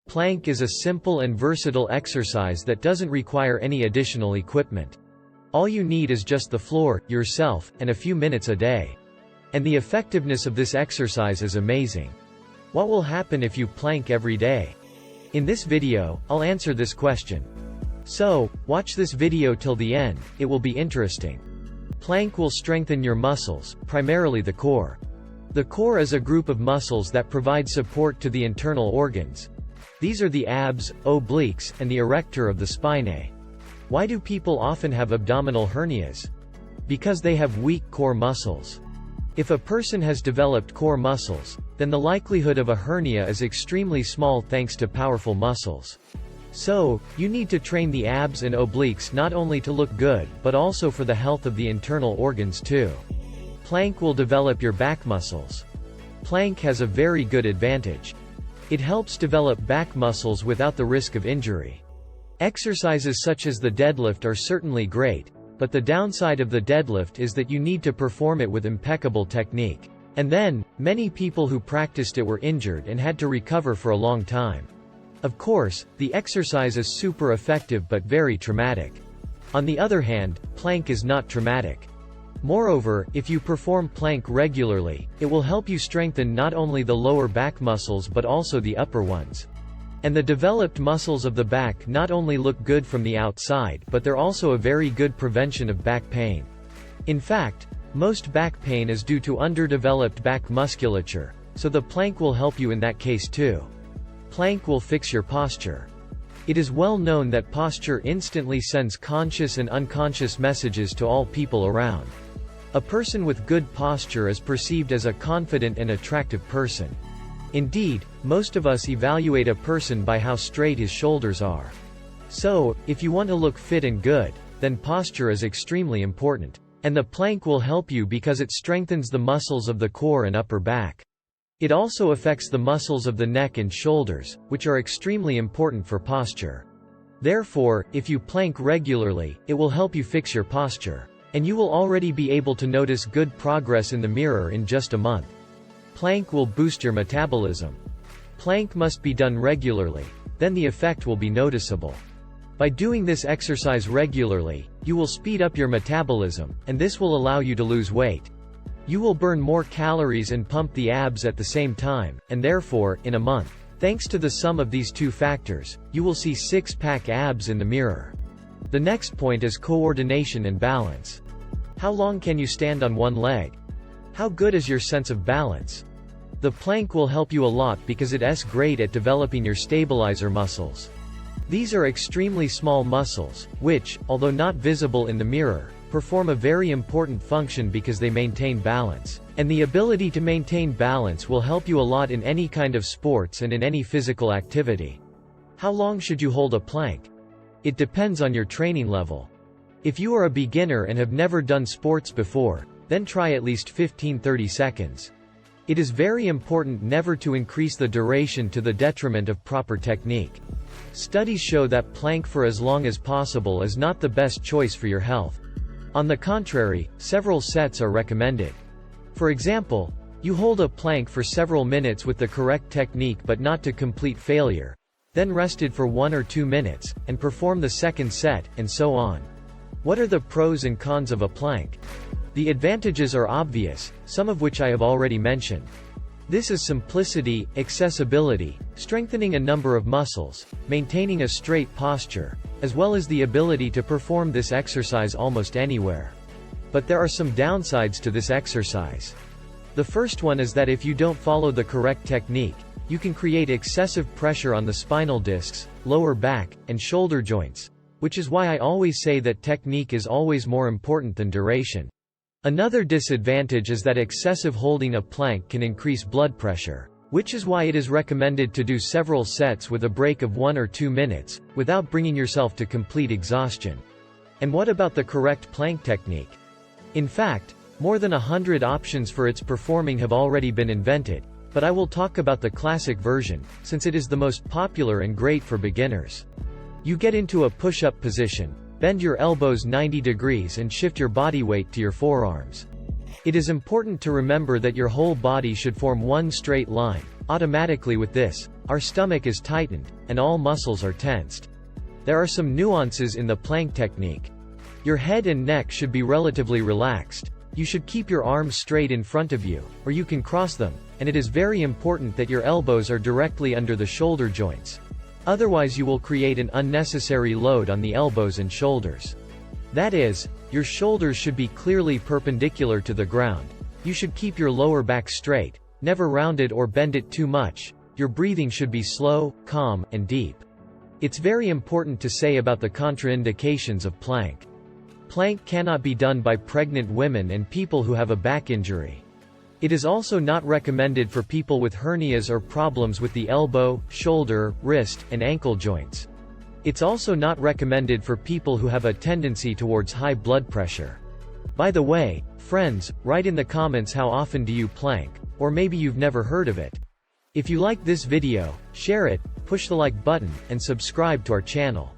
Plank is a simple and versatile exercise that doesn't require any additional equipment. All you need is just the floor, yourself, and a few minutes a day. And the effectiveness of this exercise is amazing. What will happen if you plank every day? In this video, I'll answer this question. So, watch this video till the end, it will be interesting. Plank will strengthen your muscles, primarily the core. The core is a group of muscles that provide support to the internal organs. These are the abs, obliques, and the erector of the spine. Why do people often have abdominal hernias? Because they have weak core muscles. If a person has developed core muscles, then the likelihood of a hernia is extremely small thanks to powerful muscles. So, you need to train the abs and obliques not only to look good, but also for the health of the internal organs too. Plank will develop your back muscles. Plank has a very good advantage. It helps develop back muscles without the risk of injury. Exercises such as the deadlift are certainly great, but the downside of the deadlift is that you need to perform it with impeccable technique. And then, many people who practiced it were injured and had to recover for a long time. Of course, the exercise is super effective but very traumatic. On the other hand, plank is not traumatic. Moreover, if you perform plank regularly, it will help you strengthen not only the lower back muscles but also the upper ones. And the developed muscles of the back not only look good from the outside but they're also a very good prevention of back pain. In fact, most back pain is due to underdeveloped back musculature, so the plank will help you in that case too. Plank will fix your posture. It is well known that posture instantly sends conscious and unconscious messages to all people around. A person with good posture is perceived as a confident and attractive person. Indeed, most of us evaluate a person by how straight his shoulders are. So, if you want to look fit and good, then posture is extremely important. And the plank will help you because it strengthens the muscles of the core and upper back. It also affects the muscles of the neck and shoulders, which are extremely important for posture. Therefore, if you plank regularly, it will help you fix your posture. And you will already be able to notice good progress in the mirror in just a month. Plank will boost your metabolism. Plank must be done regularly, then the effect will be noticeable. By doing this exercise regularly, you will speed up your metabolism, and this will allow you to lose weight. You will burn more calories and pump the abs at the same time, and therefore, in a month, thanks to the sum of these two factors, you will see six-pack abs in the mirror. The next point is coordination and balance. How long can you stand on one leg? How good is your sense of balance? The plank will help you a lot because it's great at developing your stabilizer muscles. These are extremely small muscles, which, although not visible in the mirror, perform a very important function because they maintain balance. And the ability to maintain balance will help you a lot in any kind of sports and in any physical activity. How long should you hold a plank? It depends on your training level. If you are a beginner and have never done sports before, then try at least 15–30 seconds. It is very important never to increase the duration to the detriment of proper technique. Studies show that plank for as long as possible is not the best choice for your health. On the contrary, several sets are recommended. For example, you hold a plank for several minutes with the correct technique but not to complete failure, then rested for 1 or 2 minutes, and perform the second set, and so on. What are the pros and cons of a plank? The advantages are obvious, some of which I have already mentioned. This is simplicity, accessibility, strengthening a number of muscles, maintaining a straight posture, as well as the ability to perform this exercise almost anywhere. But there are some downsides to this exercise. The first one is that if you don't follow the correct technique, you can create excessive pressure on the spinal discs, lower back, and shoulder joints, which is why I always say that technique is always more important than duration. Another disadvantage is that excessive holding a plank can increase blood pressure, which is why it is recommended to do several sets with a break of 1 or 2 minutes, without bringing yourself to complete exhaustion. And what about the correct plank technique? In fact, more than 100 options for its performing have already been invented, but I will talk about the classic version, since it is the most popular and great for beginners. You get into a push-up position, bend your elbows 90 degrees and shift your body weight to your forearms. It is important to remember that your whole body should form one straight line. Automatically with this, Our stomach is tightened, and all muscles are tensed. There are some nuances in the plank technique. Your head and neck should be relatively relaxed. You should keep your arms straight in front of you, or you can cross them, and it is very important that your elbows are directly under the shoulder joints. Otherwise you will create an unnecessary load on the elbows and shoulders. That is, your shoulders should be clearly perpendicular to the ground. You should keep your lower back straight, never round it or bend it too much. Your breathing should be slow, calm, and deep. It's very important to say about the contraindications of plank. Plank cannot be done by pregnant women and people who have a back injury. It is also not recommended for people with hernias or problems with the elbow, shoulder, wrist, and ankle joints. It's also not recommended for people who have a tendency towards high blood pressure. By the way, friends, write in the comments how often do you plank, or maybe you've never heard of it. If you like this video, share it, push the like button, and subscribe to our channel.